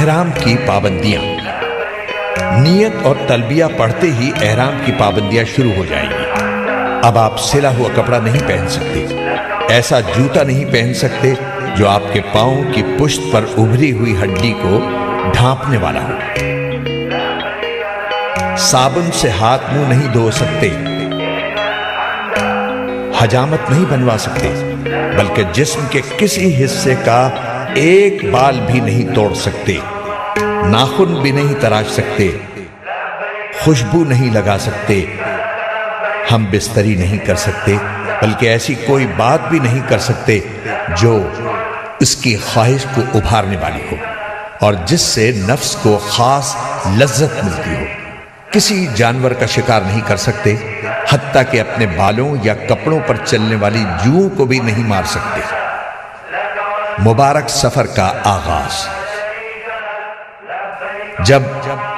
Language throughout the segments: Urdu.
احرام کی پابندیاں۔ نیت اور تلبیہ پڑھتے ہی احرام کی پابندیاں شروع ہو جائیں گی۔ اب آپ سلا ہوا کپڑا نہیں پہن سکتے، ایسا جوتا نہیں پہن سکتے جو آپ کے پاؤں کی پشت پر ابھری ہوئی ہڈی کو ڈھانپنے والا ہو۔ صابن سے ہاتھ منہ نہیں دھو سکتے، حجامت نہیں بنوا سکتے، بلکہ جسم کے کسی حصے کا ایک بال بھی نہیں توڑ سکتے، ناخن بھی نہیں تراش سکتے، خوشبو نہیں لگا سکتے، ہم بستری نہیں کر سکتے، بلکہ ایسی کوئی بات بھی نہیں کر سکتے جو اس کی خواہش کو ابھارنے والی ہو اور جس سے نفس کو خاص لذت ملتی ہو۔ کسی جانور کا شکار نہیں کر سکتے، حتیٰ کہ اپنے بالوں یا کپڑوں پر چلنے والی جوؤں کو بھی نہیں مار سکتے۔ مبارک سفر کا آغاز۔ جب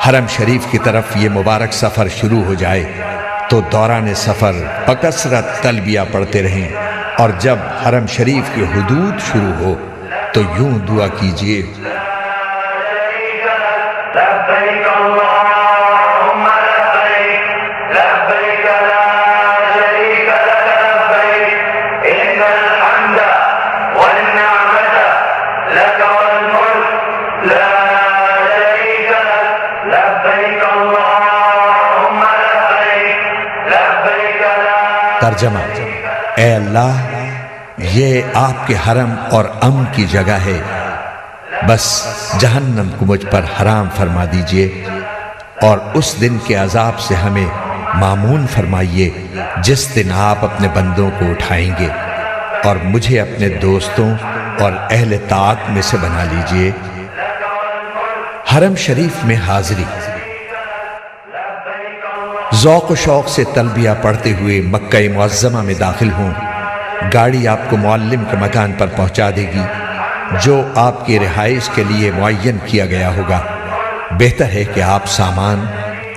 حرم شریف کی طرف یہ مبارک سفر شروع ہو جائے تو دوران سفر بکثرت تلبیہ پڑھتے رہیں، اور جب حرم شریف کی حدود شروع ہو تو یوں دعا کیجئے: ترجمہ: اے اللہ، یہ آپ کے حرم اور امن کی جگہ ہے، بس جہنم کو مجھ پر حرام فرما دیجئے، اور اس دن کے عذاب سے ہمیں مامون فرمائیے جس دن آپ اپنے بندوں کو اٹھائیں گے، اور مجھے اپنے دوستوں اور اہل طاعت میں سے بنا لیجئے۔ حرم شریف میں حاضری۔ ذوق و شوق سے تلبیہ پڑھتے ہوئے مکہ معظمہ میں داخل ہوں۔ گاڑی آپ کو معلم کے مکان پر پہنچا دے گی جو آپ کی رہائش کے لیے معین کیا گیا ہوگا۔ بہتر ہے کہ آپ سامان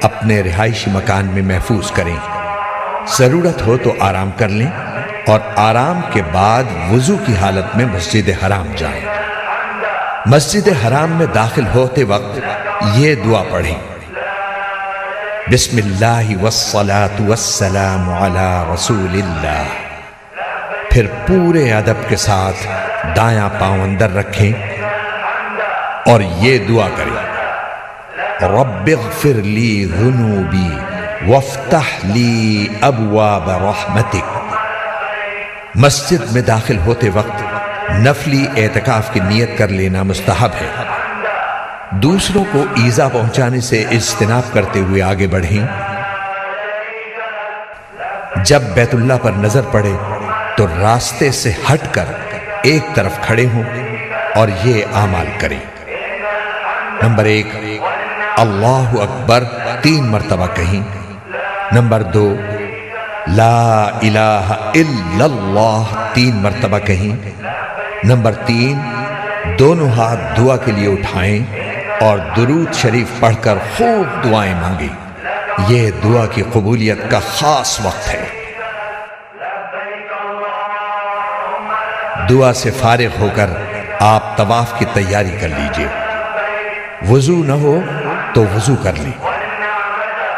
اپنے رہائشی مکان میں محفوظ کریں۔ ضرورت ہو تو آرام کر لیں، اور آرام کے بعد وضو کی حالت میں مسجد حرام جائیں۔ مسجد حرام میں داخل ہوتے وقت یہ دعا پڑھیں: بسم اللہ والصلاة والسلام علی رسول اللہ۔ پھر پورے ادب کے ساتھ دایاں پاؤں اندر رکھیں اور یہ دعا کریں: رب اغفر لی ذنوبی وافتح لی ابواب رحمتک۔ مسجد میں داخل ہوتے وقت نفلی اعتکاف کی نیت کر لینا مستحب ہے۔ دوسروں کو ایذا پہنچانے سے اجتناب کرتے ہوئے آگے بڑھیں۔ جب بیت اللہ پر نظر پڑے تو راستے سے ہٹ کر ایک طرف کھڑے ہوں اور یہ اعمال کریں: نمبر 1، اللہ اکبر 3 مرتبہ کہیں۔ نمبر 2، لا الہ الا اللہ 3 مرتبہ کہیں۔ نمبر 3، دونوں ہاتھ دعا کے لیے اٹھائیں اور درود شریف پڑھ کر خوب دعائیں مانگیں۔ یہ دعا کی قبولیت کا خاص وقت ہے۔ دعا سے فارغ ہو کر آپ طواف کی تیاری کر لیجئے۔ وضو نہ ہو تو وضو کر لیں۔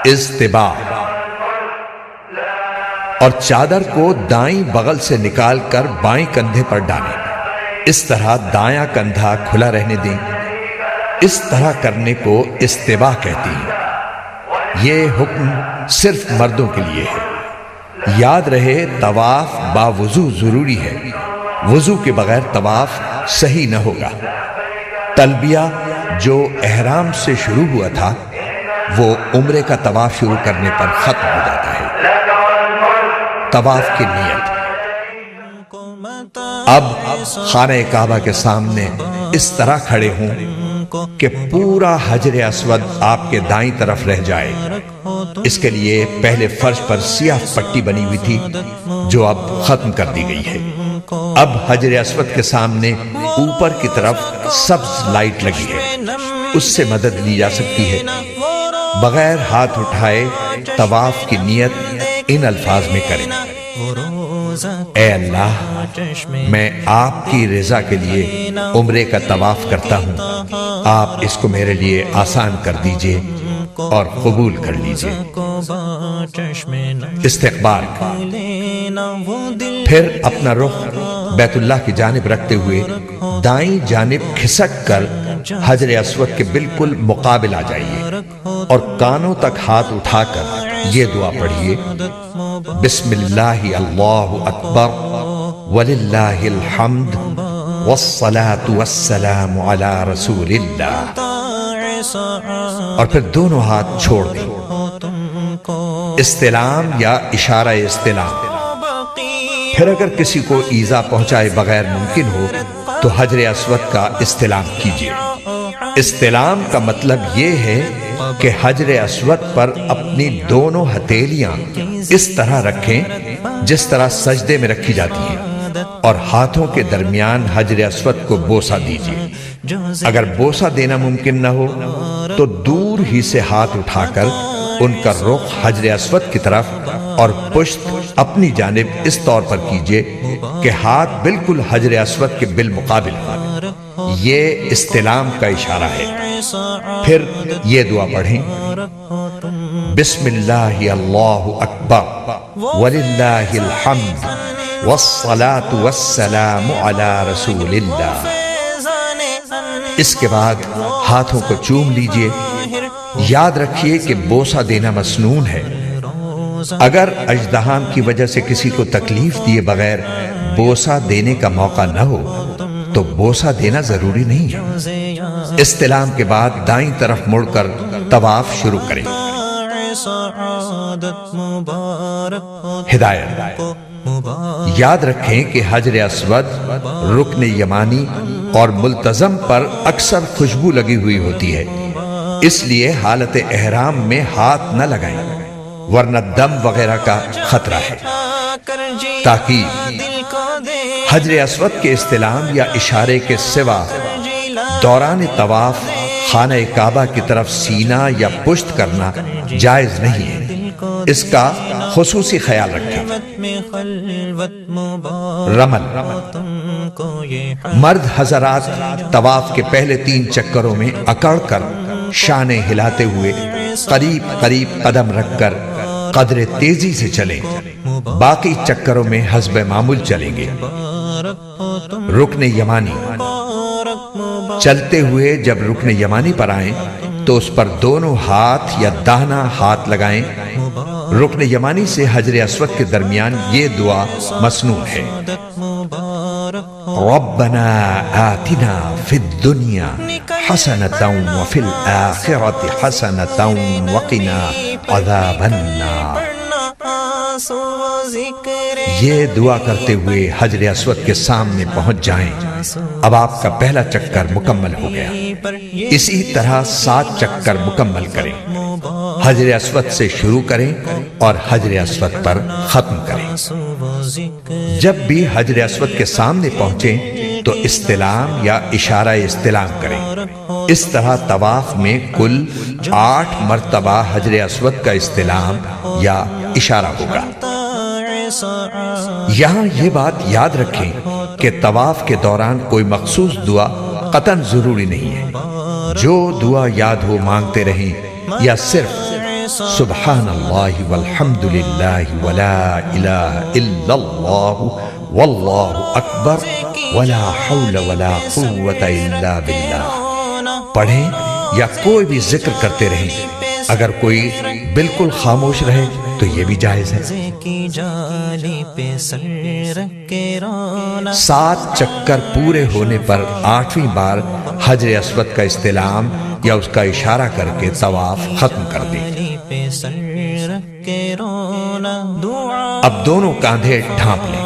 اضطباع، اور چادر کو دائیں بغل سے نکال کر بائیں کندھے پر ڈالیں۔ اس طرح دایاں کندھا کھلا رہنے دیں۔ اس طرح کرنے کو اضطباع کہتی ہیں۔ یہ حکم صرف مردوں کے لیے ہے۔ یاد رہے طواف باوضو ضروری ہے، وضو کے بغیر طواف صحیح نہ ہوگا۔ تلبیہ جو احرام سے شروع ہوا تھا وہ عمرے کا طواف شروع کرنے پر ختم ہو جاتا ہے۔ طواف کی نیت۔ اب خانہ کعبہ کے سامنے اس طرح کھڑے ہوں کہ پورا حجر اسود آپ کے دائیں طرف رہ جائے۔ اس کے لیے پہلے فرش پر سیاہ پٹی بنی ہوئی تھی جو اب ختم کر دی گئی ہے۔ اب حجر اسود کے سامنے اوپر کی طرف سبز لائٹ لگی ہے، اس سے مدد لی جا سکتی ہے۔ بغیر ہاتھ اٹھائے طواف کی نیت ان الفاظ میں کریں: اے اللہ، میں آپ کی رضا کے لیے عمرے کا طواف کرتا ہوں۔ آپ اس کو میرے لیے آسان کر دیجئے اور قبول کر لیجئے۔ استقبال، پھر اپنا رخ بیت اللہ کی جانب رکھتے ہوئے دائیں جانب کھسک کر حجر اسود کے بالکل مقابل آ جائیے اور کانوں تک ہاتھ اٹھا کر یہ دعا پڑھیے، بسم اللہ اللہ اکبر وللہ الحمد والصلاة والسلام علی رسول اللہ، اور پھر دونوں ہاتھ چھوڑ دیں۔ استلام یا اشارہ استلام، پھر اگر کسی کو ایذا پہنچائے بغیر ممکن ہو تو حجر اسود کا استلام کیجیے۔ استلام کا مطلب یہ ہے کہ حجر اسود پر اپنی دونوں ہتھیلیاں اس طرح رکھیں جس طرح سجدے میں رکھی جاتی ہیں، اور ہاتھوں کے درمیان حجر اسود کو بوسہ دیجیے۔ اگر بوسہ دینا ممکن نہ ہو تو دور ہی سے ہاتھ اٹھا کر ان کا رخ حجر اسود کی طرف اور پشت اپنی جانب اس طور پر کیجیے کہ ہاتھ بالکل حجر اسود کے بالمقابل ہو۔ یہ استلام کا اشارہ ہے۔ پھر یہ دعا پڑھیں، بسم اللہ اللہ اکبر وللہ الحمد والصلاة والسلام علی رسول اللہ۔ اس کے بعد ہاتھوں کو چوم لیجئے۔ یاد رکھیے کہ بوسہ دینا مسنون ہے۔ اگر اژدہام کی وجہ سے کسی کو تکلیف دیے بغیر بوسہ دینے کا موقع نہ ہو تو بوسہ دینا ضروری نہیں ہے۔ استلام کے بعد دائیں طرف مڑ کر طواف شروع کریں۔ ہدایت، یاد رکھیں کہ حجر اسود، رکن یمانی اور ملتزم پر اکثر خوشبو لگی ہوئی ہوتی ہے، اس لیے حالت احرام میں ہاتھ نہ لگائیں ورنہ دم وغیرہ کا خطرہ ہے۔ تاکید، حجر اسود کے استلام یا اشارے کے سوا دوران طواف خانہ کعبہ کی طرف سینہ یا پشت کرنا جائز نہیں ہے، اس کا خصوصی خیال رکھیں۔ رمل، مرد حضرات طواف کے پہلے 3 چکروں میں اکڑ کر شانے ہلاتے ہوئے قریب قریب قدم رکھ کر قدر تیزی سے چلیں، باقی چکروں میں حسب معمول چلیں گے۔ رکن یمانی، چلتے ہوئے جب رکن یمانی پر آئیں تو اس پر دونوں ہاتھ یا داہنا ہاتھ لگائیں۔ رکن یمانی سے حجر اسود کے درمیان یہ دعا مسنون ہے، ربنا آتنا فی الدنیا حسنۃ وفی الآخرۃ حسنۃ وقنا عذاب النار۔ یہ دعا کرتے ہوئے حجر اسود کے سامنے پہنچ جائیں۔ اب آپ کا پہلا چکر مکمل ہو گیا۔ اسی طرح 7 چکر مکمل کریں۔ حجر اسود سے شروع کریں اور حجر اسود پر ختم کریں۔ جب بھی حجر اسود کے سامنے پہنچیں تو استلام یا اشارہ استلام کریں۔ اس طرح طواف میں کل 8 مرتبہ حجر اسود کا استلام یا اشارہ ہوگا۔ یہاں یہ بات یاد رکھیں کہ طواف کے دوران کوئی مخصوص دعا قطعاً ضروری نہیں ہے۔ جو دعا یاد ہو مانگتے رہیں یا صرف سبحان اللہ والحمد للہ ولا الہ الا اللہ واللہ اکبر ولا حول ولا قوة الا باللہ پڑھیں یا کوئی بھی ذکر کرتے رہیں۔ اگر کوئی بالکل خاموش رہے تو یہ بھی جائز ہے۔ 7 چکر پورے ہونے پر 8ویں بار حجر اسود کا استلام یا اس کا اشارہ کر کے طواف ختم کر دیں۔ اب دونوں کاندھے ڈھانپ لیں۔